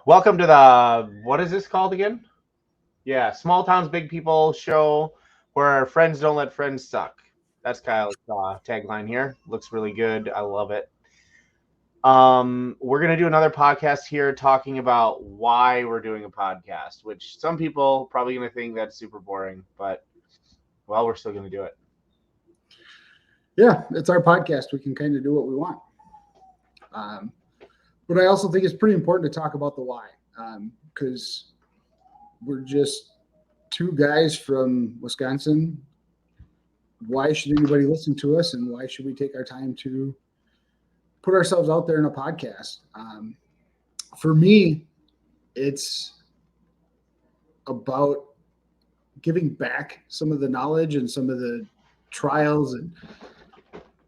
Welcome to what is this called again? Yeah, Small Towns, Big People show where friends don't let friends suck. That's Kyle's tagline here. Looks really good. I love it. We're going to do another podcast here talking about why we're doing a podcast, which some people probably going to think that's super boring, but well, we're still going to do it. Yeah, it's our podcast. We can kind of do what we want. Um, but I also think it's pretty important to talk about the why, because we're just two guys from Wisconsin. Why should anybody listen to us, and why should we take our time to put ourselves out there in a podcast? For me, it's about giving back some of the knowledge and some of the trials and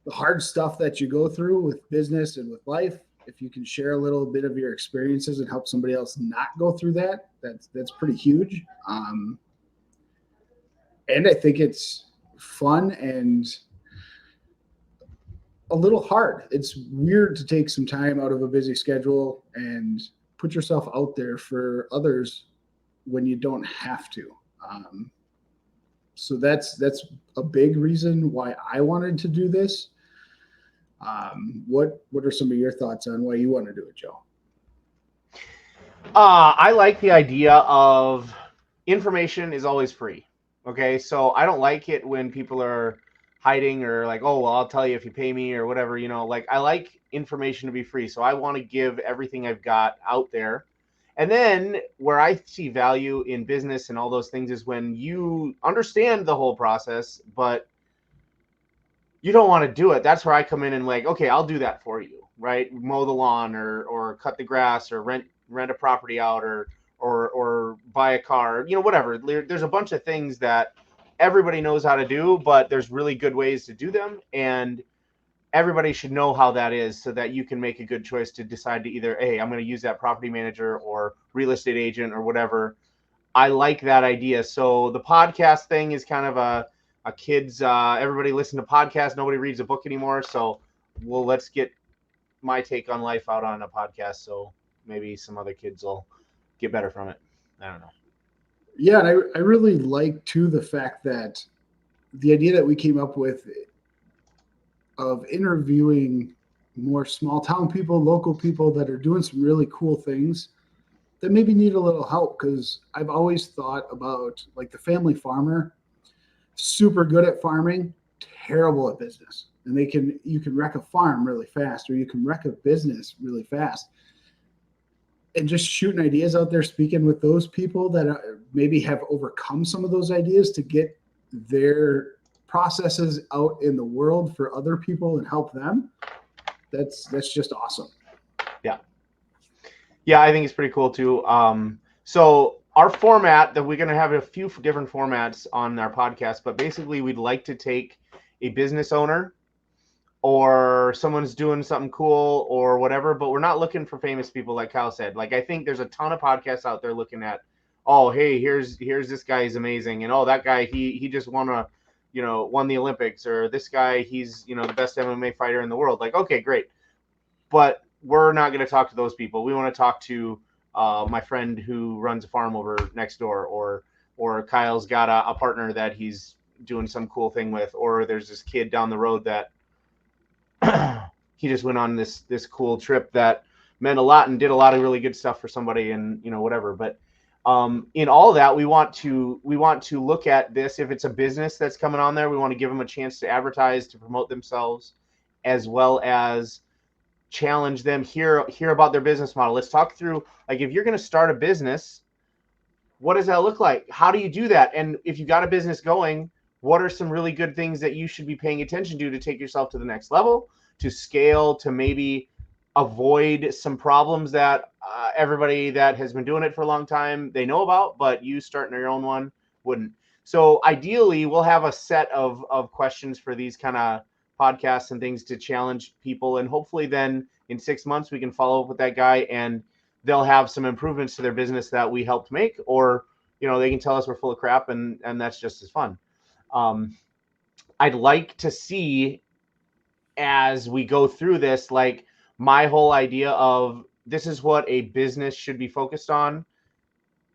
the hard stuff that you go through with business and with life. If you can share a little bit of your experiences and help somebody else not go through that, that's pretty huge. And I think it's fun and a little hard. It's weird to take some time out of a busy schedule and put yourself out there for others when you don't have to. Um, so that's a big reason why I wanted to do this. What are some of your thoughts on why you want to do it, Joe? I like the idea of information is always free. Okay, so I don't like it when people are hiding or like, oh, well, I'll tell you if you pay me or whatever. Like I like information to be free, so I want to give everything I've got out there. And then where I see value in business and all those things is when you understand the whole process, but you don't want to do it. That's where I come in and like, okay, I'll do that for you, right? Mow the lawn or cut the grass or rent a property out or buy a car, whatever. There's a bunch of things that everybody knows how to do, but there's really good ways to do them, and everybody should know how that is so that you can make a good choice to decide to either, hey, I'm going to use that property manager or real estate agent or whatever. I like that idea. So the podcast thing is kind of a kid's. Everybody listen to podcasts. Nobody reads a book anymore. So, well, let's get my take on life out on a podcast. So maybe some other kids will get better from it. I don't know. Yeah, and I really like too the fact that the idea that we came up with of interviewing more small town people, local people that are doing some really cool things that maybe need a little help. Because I've always thought about like the family farmer, super good at farming, terrible at business. And you can wreck a farm really fast, or you can wreck a business really fast. And just shooting ideas out there, speaking with those people that maybe have overcome some of those ideas to get their processes out in the world for other people and help them. That's just awesome. Yeah, yeah, I think it's pretty cool too. So our format that we're going to have a few different formats on our podcast, but basically we'd like to take a business owner or someone's doing something cool or whatever, but we're not looking for famous people like Kyle said. Like I think there's a ton of podcasts out there looking at, oh, hey, here's this guy, he's amazing, and oh, that guy he just won the Olympics, or this guy he's the best MMA fighter in the world. Like, okay, great, but we're not going to talk to those people. We want to talk to my friend who runs a farm over next door, or Kyle's got a partner that he's doing some cool thing with, or there's this kid down the road that he just went on this cool trip that meant a lot and did a lot of really good stuff for somebody, and whatever. But in all of that, we want to look at this. If it's a business that's coming on there, we want to give them a chance to advertise, to promote themselves, as well as challenge them, hear about their business model. Let's talk through, like, if you're going to start a business, what does that look like? How do you do that? And if you got a business going, what are some really good things that you should be paying attention to take yourself to the next level, to scale, to maybe avoid some problems that everybody that has been doing it for a long time, they know about, but you starting your own one wouldn't. So ideally, we'll have a set of questions for these kind of podcasts and things to challenge people, and hopefully then in 6 months we can follow up with that guy and they'll have some improvements to their business that we helped make, or they can tell us we're full of crap, and that's just as fun. um, I'd like to see, as we go through this, like, my whole idea of this is what a business should be focused on: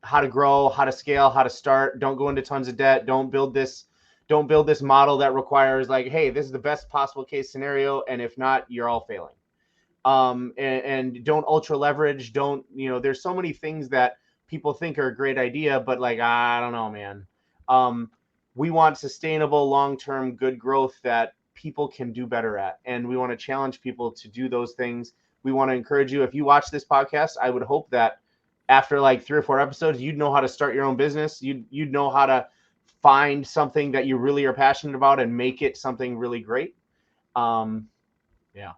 how to grow, how to scale, how to start. Don't go into tons of debt. Don't build this model that requires like, hey, this is the best possible case scenario, and if not, you're all failing. And don't ultra leverage. Don't, there's so many things that people think are a great idea, but like, I don't know, man. We want sustainable, long-term, good growth that people can do better at, and we want to challenge people to do those things. We want to encourage you. If you watch this podcast, I would hope that after like 3 or 4 episodes, you'd know how to start your own business. You'd know how to find something that you really are passionate about and make it something really great. Yeah.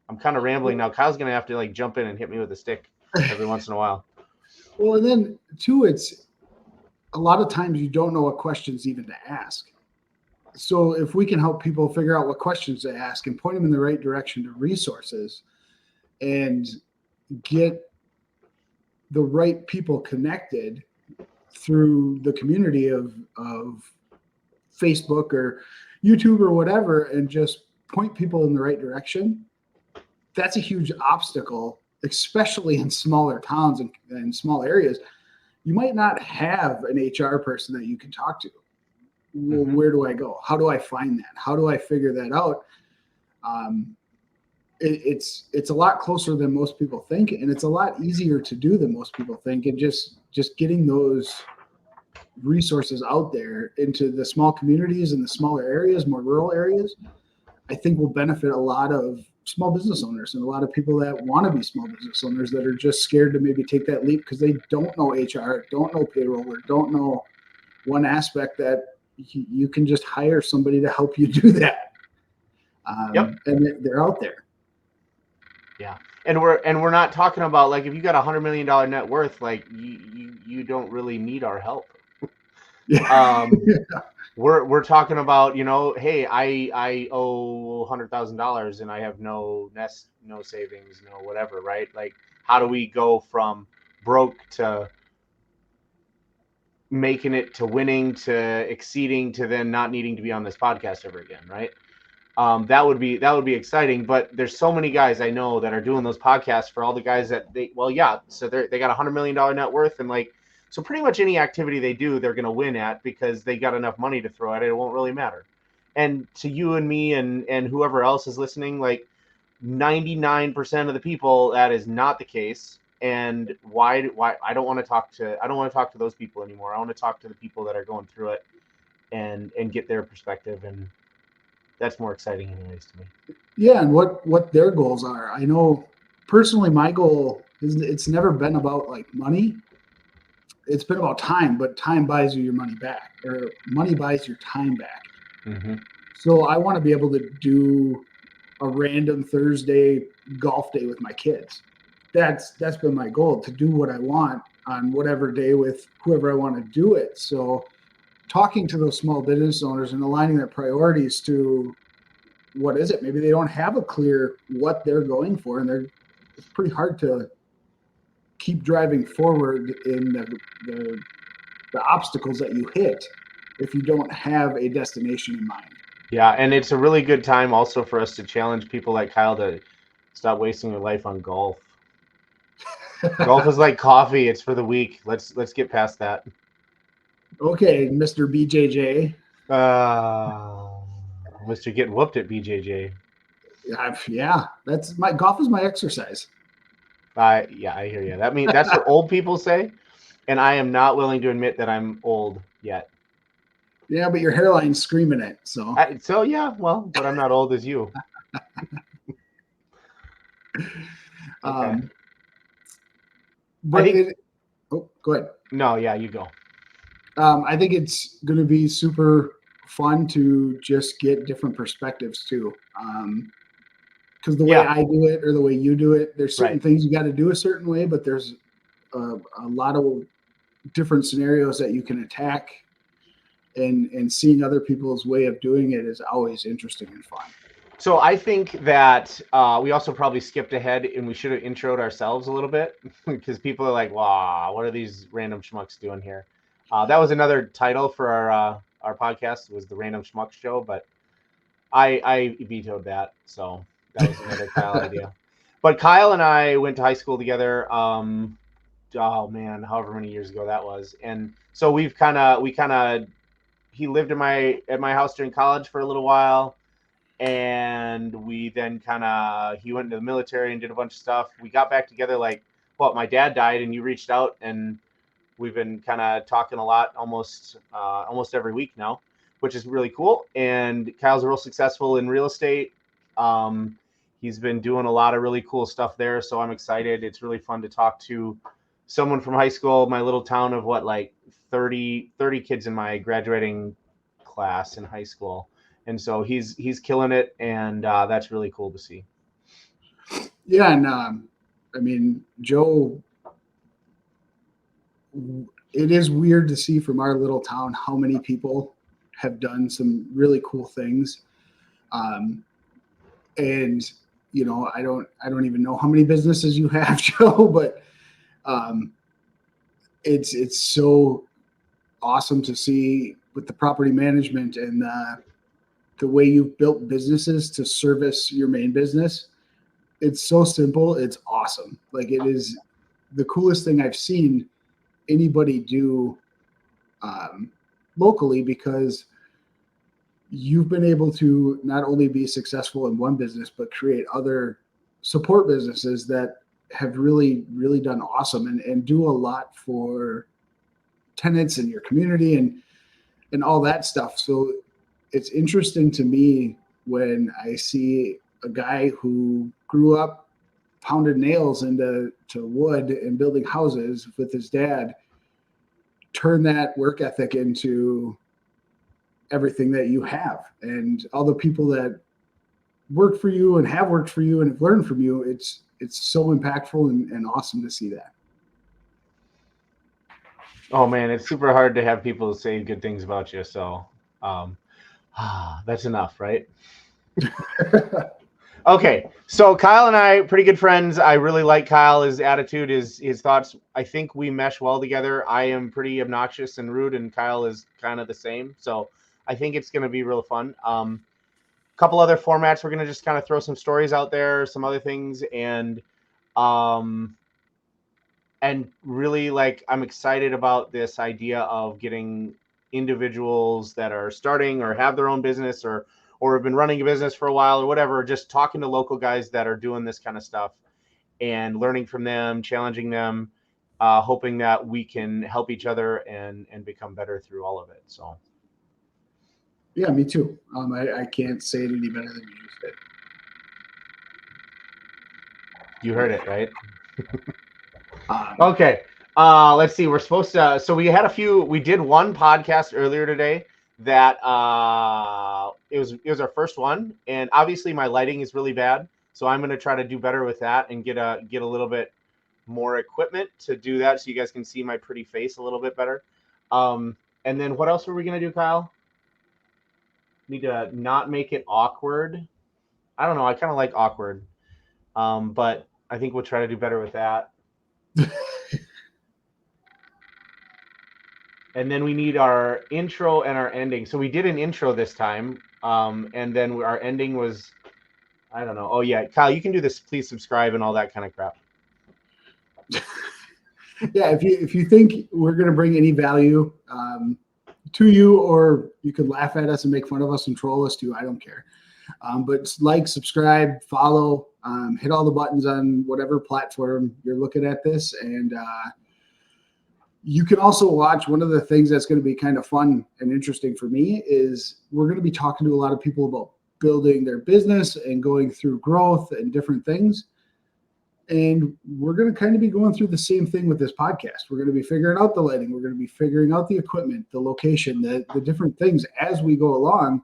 I'm kind of rambling now. Kyle's going to have to like jump in and hit me with a stick every once in a while. Well, and then too, it's a lot of times you don't know what questions even to ask. So if we can help people figure out what questions to ask and point them in the right direction to resources and get the right people connected through the community of Facebook or YouTube or whatever, and just point people in the right direction, that's a huge obstacle, especially in smaller towns and small areas. You might not have an HR person that you can talk to. Well, where do I go? How do I find that? How do I figure that out? It's a lot closer than most people think, and it's a lot easier to do than most people think. And just getting those resources out there into the small communities and the smaller areas, more rural areas, I think will benefit a lot of small business owners and a lot of people that want to be small business owners that are just scared to maybe take that leap because they don't know HR, don't know payroll, or don't know one aspect that you can just hire somebody to help you do that. Yep. And they're out there. Yeah. And we're not talking about like, if you got $100 million net worth, like you don't really need our help. Yeah. We're talking about, hey, I owe $100,000 and I have no nest, no savings, no whatever, right? Like, how do we go from broke to making it to winning to exceeding to then not needing to be on this podcast ever again, right? That would be exciting. But there's so many guys I know that are doing those podcasts for all the guys that so they got $100 million net worth, and like, so pretty much any activity they do, they're going to win at because they got enough money to throw at it. It won't really matter. And to you and me and whoever else is listening, like 99% of the people, that is not the case. And why I don't want to talk to those people anymore. I want to talk to the people that are going through it and get their perspective, and that's more exciting anyways to me. Yeah, and what their goals are. I know personally my goal is, it's never been about like money. It's been about time, but time buys you your money back, or money buys your time back. Mm-hmm. So I want to be able to do a random Thursday golf day with my kids. That's been my goal, to do what I want on whatever day with whoever I want to do it. So talking to those small business owners and aligning their priorities to what is it? Maybe they don't have a clear what they're going for, and it's pretty hard to keep driving forward in the obstacles that you hit if you don't have a destination in mind. Yeah, and it's a really good time also for us to challenge people like Kyle to stop wasting your life on golf. Golf is like coffee; it's for the weak. Let's get past that. Okay, Mr. BJJ. Mr. Getting whooped at BJJ. Yeah, that's my golf is my exercise. I hear you. That's what old people say, and I am not willing to admit that I'm old yet. Yeah, but your hairline's screaming it. So yeah, well, but I'm not old as you. Okay. But go ahead. No, yeah, you go. I think it's going to be super fun to just get different perspectives too. Because the way I do it or the way you do it, there's certain things you got to do a certain way, but there's a lot of different scenarios that you can attack, and seeing other people's way of doing it is always interesting and fun. So I think that we also probably skipped ahead, and we should have introed ourselves a little bit because people are like, wow, what are these random schmucks doing here? That was another title for our podcast, was the Random Schmuck Show, but I vetoed that. So that was another Kyle idea. But Kyle and I went to high school together. Oh man, however many years ago that was. And so we kind of he lived at my house during college for a little while, and we then he went into the military and did a bunch of stuff. We got back together my dad died, and you reached out, and we've been kind of talking a lot almost every week now, which is really cool. And Kyle's real successful in real estate. He's been doing a lot of really cool stuff there, so I'm excited. It's really fun to talk to someone from high school, my little town of 30 kids in my graduating class in high school. And so he's killing it, and that's really cool to see. Yeah, and Joe, it is weird to see from our little town how many people have done some really cool things. And I don't even know how many businesses you have, Joe, but it's so awesome to see with the property management and the way you've built businesses to service your main business. It's so simple. It's awesome. Like, it is the coolest thing I've seen anybody do locally, because you've been able to not only be successful in one business, but create other support businesses that have really, really done awesome and do a lot for tenants in your community and all that stuff. So it's interesting to me when I see a guy who grew up pounded nails into wood and building houses with his dad turn that work ethic into everything that you have, and all the people that work for you and have worked for you and have learned from you. It's so impactful and awesome to see that. Oh man, it's super hard to have people say good things about you. So that's enough, right? Okay, so Kyle and I, pretty good friends. I really like Kyle, his attitude, his thoughts. I think we mesh well together. I am pretty obnoxious and rude, and Kyle is kind of the same. So I think it's going to be real fun. Couple other formats. We're going to just kind of throw some stories out there, some other things, and really, I'm excited about this idea of getting individuals that are starting or have their own business or have been running a business for a while or whatever, just talking to local guys that are doing this kind of stuff and learning from them, challenging them, hoping that we can help each other and become better through all of it. So. Yeah, me too. I can't say it any better than you just did. You heard it, right? Okay. Let's see. We're supposed to. So we did one podcast earlier today that it was our first one, and obviously my lighting is really bad, so I'm going to try to do better with that and get a little bit more equipment to do that, so you guys can see my pretty face a little bit better. And then what else were we going to do, Kyle? Need to not make it awkward. I don't know. I kind of like awkward, but I think we'll try to do better with that. And then we need our intro and our ending. So we did an intro this time, and then our ending was, I don't know. Oh yeah, Kyle, you can do this. Please subscribe and all that kind of crap. Yeah, if you think we're going to bring any value to you, or you could laugh at us and make fun of us and troll us too, I don't care. But subscribe, follow, hit all the buttons on whatever platform you're looking at this. And you can also watch. One of the things that's going to be kind of fun and interesting for me is we're going to be talking to a lot of people about building their business and going through growth and different things. And we're going to kind of be going through the same thing with this podcast. We're going to be figuring out the lighting. We're going to be figuring out the equipment, the location, the different things as we go along.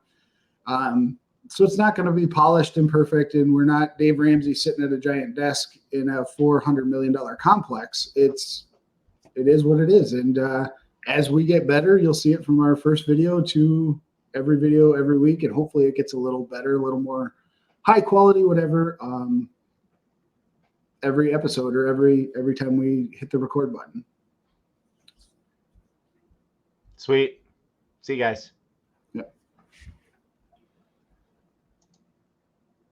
So it's not going to be polished and perfect, and we're not Dave Ramsey sitting at a giant desk in a $400 million complex. It is what it is. And as we get better, you'll see it from our first video to every video every week, and hopefully it gets a little better, a little more high quality, whatever. Every episode or every time we hit the record button. Sweet. See you guys.